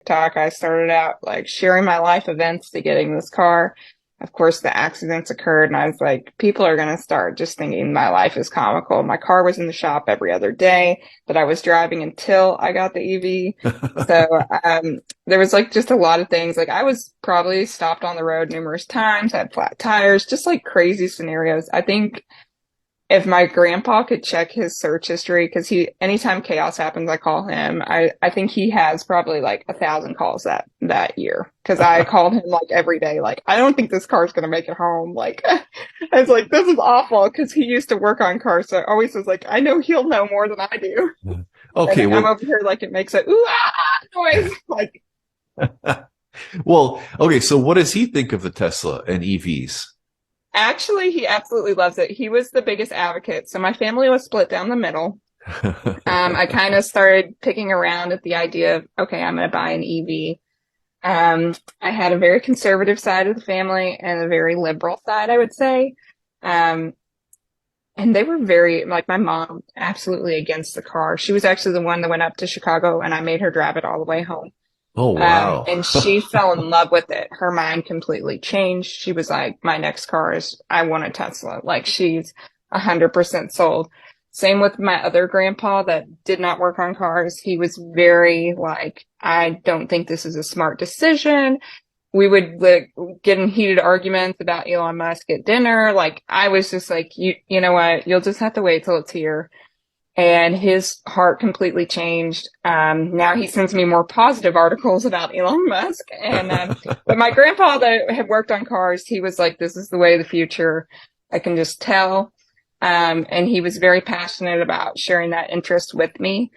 TikTok, I started out like sharing my life events to getting this car. Of course, the accidents occurred, and I was like, people are going to start just thinking my life is comical. My car was in the shop every other day that I was driving until I got the EV. So, there was like just a lot of things. Like I was probably stopped on the road numerous times, had flat tires, just like crazy scenarios. I think if my grandpa could check his search history, because anytime chaos happens, I call him. I think he has probably like 1,000 calls that year. Cause I called him like every day. Like, I don't think this car's going to make it home. Like, I was like, this is awful. Cause he used to work on cars. So I always was like, I know he'll know more than I do. And Okay, I'm well, over here like it makes a ooh, noise. Like, well, okay, so what does he think of the Tesla and EVs? actually, he absolutely loves it. He was the biggest advocate. So my family was split down the middle. I kind of started picking around at the idea of, okay, I'm going to buy an EV. I had a very conservative side of the family and a very liberal side, I would say. Um, and they were very, like, my mom, absolutely against the car. She was actually the one that went up to Chicago and I made her drive it all the way home. Oh, wow. And she fell in love with it. Her mind completely changed. She was like, my next car is, I want a Tesla. Like she's 100% sold. Same with my other grandpa that did not work on cars. He was very like, I don't think this is a smart decision. We would like, get in heated arguments about Elon Musk at dinner. Like I was just like, you know what? You'll just have to wait till it's here, and his heart completely changed. Now he sends me more positive articles about Elon Musk. But my grandpa that had worked on cars, he was like, this is the way of the future. I can just tell. And he was very passionate about sharing that interest with me.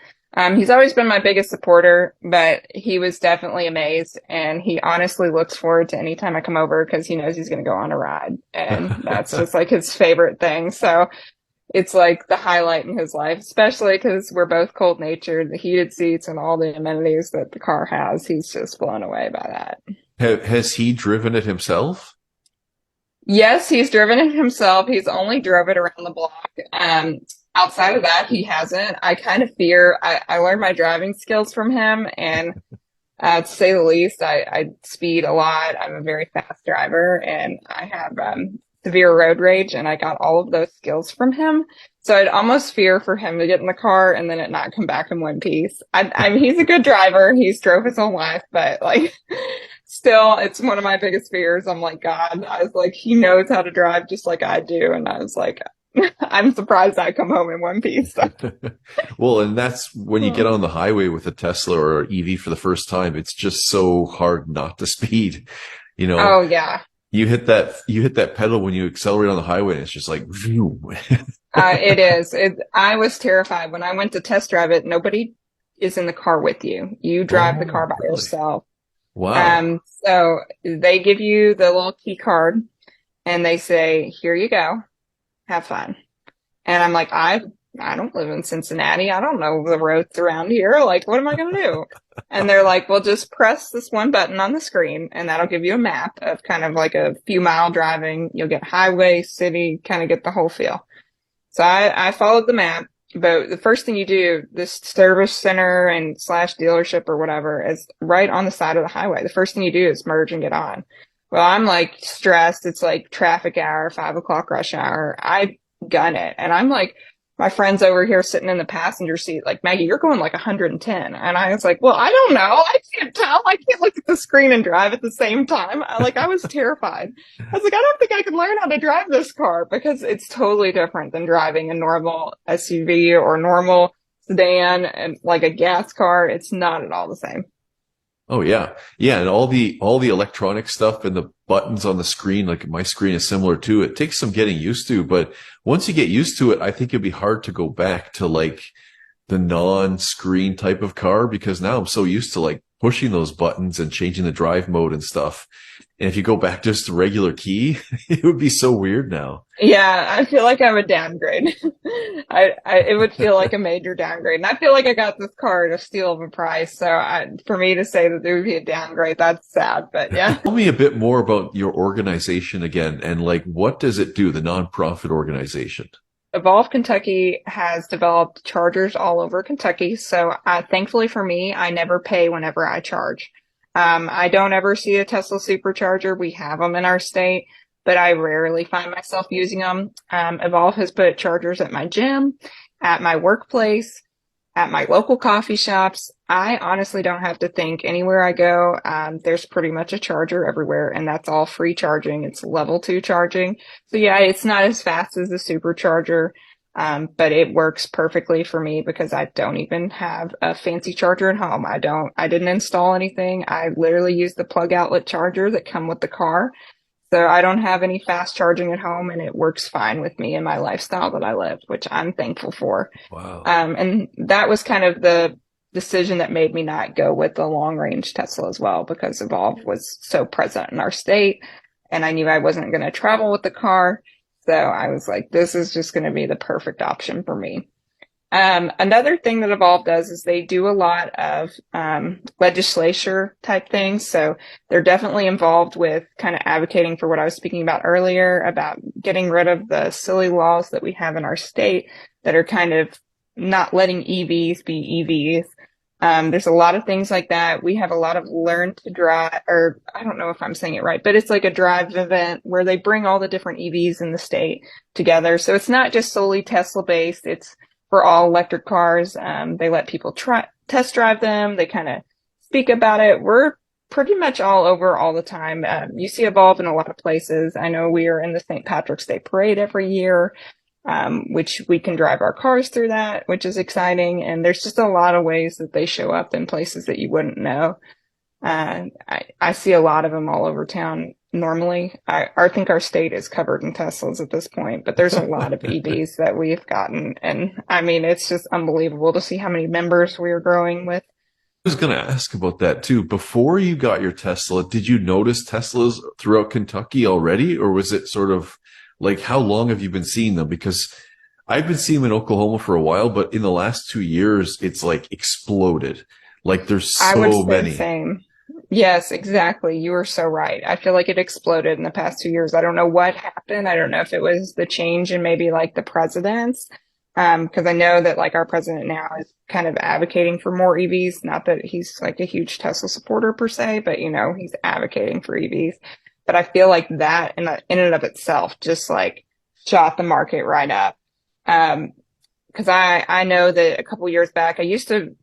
He's always been my biggest supporter, but he was definitely amazed. And he honestly looks forward to any time I come over because he knows he's going to go on a ride. And that's just like his favorite thing. So it's like the highlight in his life, especially because we're both cold natured, the heated seats and all the amenities that the car has. He's just blown away by that. Has he driven it himself? Yes, he's driven it himself. He's only drove it around the block. Outside of that, he hasn't. I kind of fear I learned my driving skills from him, and to say the least, I speed a lot. I'm a very fast driver, and I have severe road rage, and I got all of those skills from him. So I'd almost fear for him to get in the car and then it not come back in one piece. I mean, he's a good driver. He's drove his whole life, but like, still, it's one of my biggest fears. I'm like, God, I was like, he knows how to drive just like I do. And I was like, I'm surprised I come home in one piece. Well, and that's when you get on the highway with a Tesla or EV for the first time, it's just so hard not to speed. You know, Oh yeah. you hit that pedal when you accelerate on the highway and it's just like, phew. It is. I was terrified when I went to test drive it. Nobody is in the car with you. You drive the Oh, car by really? yourself. Wow. So they give you the little key card and they say, here you go. Have fun. And I'm like, I don't live in Cincinnati. I don't know the roads around here. Like, what am I going to do? And they're like, well, just press this one button on the screen and that'll give you a map of kind of like a few mile driving. You'll get highway, city, kind of get the whole feel. So I followed the map, but the first thing you do, this service center and slash dealership or whatever is right on the side of the highway. The first thing you do is merge and get on. Well, I'm like stressed. It's like traffic hour, 5 o'clock rush hour. I gun it. And I'm like, my friend's over here sitting in the passenger seat, like, Maggie, you're going like 110. And I was like, well, I don't know. I can't tell. I can't look at the screen and drive at the same time. I was terrified. I was like, I don't think I can learn how to drive this car because it's totally different than driving a normal SUV or normal sedan and like a gas car. It's not at all the same. Oh yeah. Yeah. And all the electronic stuff and the buttons on the screen, like my screen is similar too. It takes some getting used to, but once you get used to it, I think it'd be hard to go back to like the non-screen type of car because now I'm so used to like pushing those buttons and changing the drive mode and stuff. And if you go back just to regular key, it would be so weird now. Yeah, I feel like I would downgrade. It would feel like a major downgrade. And I feel like I got this car at a steal of a price. So for me to say that there would be a downgrade, that's sad, but yeah. Tell me a bit more about your organization again and like what does it do, the nonprofit organization? Evolve Kentucky has developed chargers all over Kentucky. So thankfully for me, I never pay whenever I charge. I don't ever see a Tesla supercharger. We have them in our state, but I rarely find myself using them. Evolve has put chargers at my gym, at my workplace, at my local coffee shops. I honestly don't have to think anywhere I go. There's pretty much a charger everywhere, and that's all free charging. It's level 2 charging. So yeah, it's not as fast as the supercharger, but it works perfectly for me because I don't even have a fancy charger at home. I didn't install anything. I literally use the plug outlet charger that come with the car. So I don't have any fast charging at home, and it works fine with me and my lifestyle that I live, which I'm thankful for. Wow. And that was kind of the decision that made me not go with the long range Tesla as well, because Evolve was so present in our state, and I knew I wasn't going to travel with the car. So I was like, this is just going to be the perfect option for me. Another thing that Evolve does is they do a lot of legislature type things. So they're definitely involved with kind of advocating for what I was speaking about earlier about getting rid of the silly laws that we have in our state that are kind of not letting EVs be EVs. There's a lot of things like that. We have a lot of learn to drive, or I don't know if I'm saying it right, but it's like a drive event where they bring all the different EVs in the state together. So it's not just solely Tesla based. It's for all electric cars. They let people test drive them. They kind of speak about it. We're pretty much all over all the time. You see Evolve in a lot of places. I know we are in the St. Patrick's Day Parade every year, which we can drive our cars through that, which is exciting. And there's just a lot of ways that they show up in places that you wouldn't know. I see a lot of them all over town. Normally, I think our state is covered in Teslas at this point, but there's a lot of EVs that we've gotten. And I mean, it's just unbelievable to see how many members we are growing with. I was going to ask about that too. Before you got your Tesla, did you notice Teslas throughout Kentucky already? Or was it sort of like, how long have you been seeing them? Because I've been seeing them in Oklahoma for a while, but in the last 2 years, it's like exploded. Like there's I would so say many. the same. Yes, exactly. You were so right. I feel like it exploded in the past 2 years. I don't know what happened. I don't know if it was the change in maybe like the presidents. Because I know that like our president now is kind of advocating for more EVs. Not that he's like a huge Tesla supporter per se, but you know, he's advocating for EVs. But I feel like that in and of itself just like shot the market right up. Because I know that a couple years back, I used to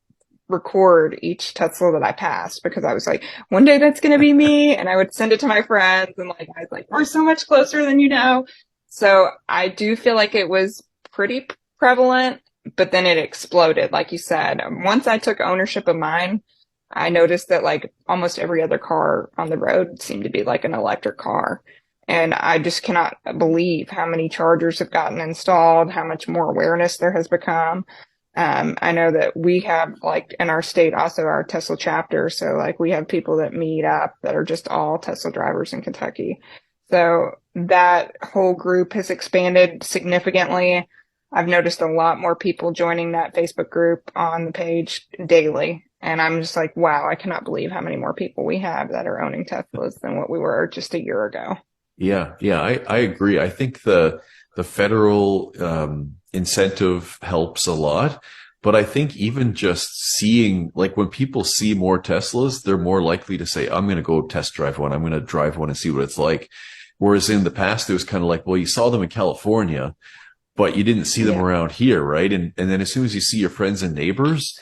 record each Tesla that I passed because I was like, one day that's going to be me. And I would send it to my friends and like, I was like, we're so much closer than you know. So I do feel like it was pretty prevalent, but then it exploded. Like you said, once I took ownership of mine, I noticed that like almost every other car on the road seemed to be like an electric car. And I just cannot believe how many chargers have gotten installed, how much more awareness there has become. I know that we have like in our state also our Tesla chapter. So like we have people that meet up that are just all Tesla drivers in Kentucky. So that whole group has expanded significantly. I've noticed a lot more people joining that Facebook group on the page daily. And I'm just like, wow, I cannot believe how many more people we have that are owning Teslas than what we were just a year ago. Yeah. Yeah. I agree. I think the federal, incentive helps a lot, but I think even just seeing, like when people see more Teslas, they're more likely to say, I'm going to go test drive one. I'm going to drive one and see what it's like. Whereas in the past, it was kind of like, well, you saw them in California, but you didn't see them around here. Right. And then as soon as you see your friends and neighbors,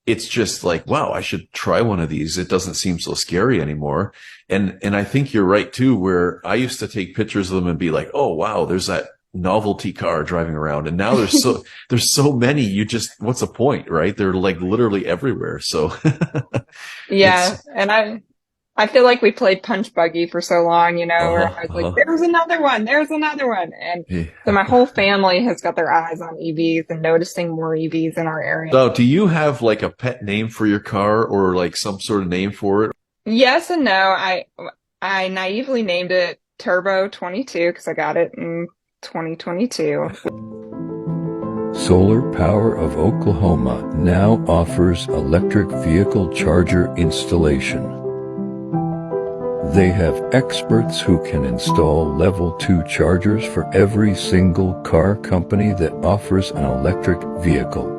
it's just like, wow, I should try one of these. It doesn't seem so scary anymore. And I think you're right too, where I used to take pictures of them and be like, oh, wow, there's that novelty car driving around. And now there's so many, what's the point, right? They're like literally everywhere. So yeah. And I feel like we played punch buggy for so long, you know, where I was like, there's another one. And so my whole family has got their eyes on EVs and noticing more EVs in our area. So do you have like a pet name for your car or like some sort of name for it? Yes and no. I naively named it Turbo 22 because I got it in 2022. Solar Power of Oklahoma now offers electric vehicle charger installation. They have experts who can install level 2 chargers for every single car company that offers an electric vehicle.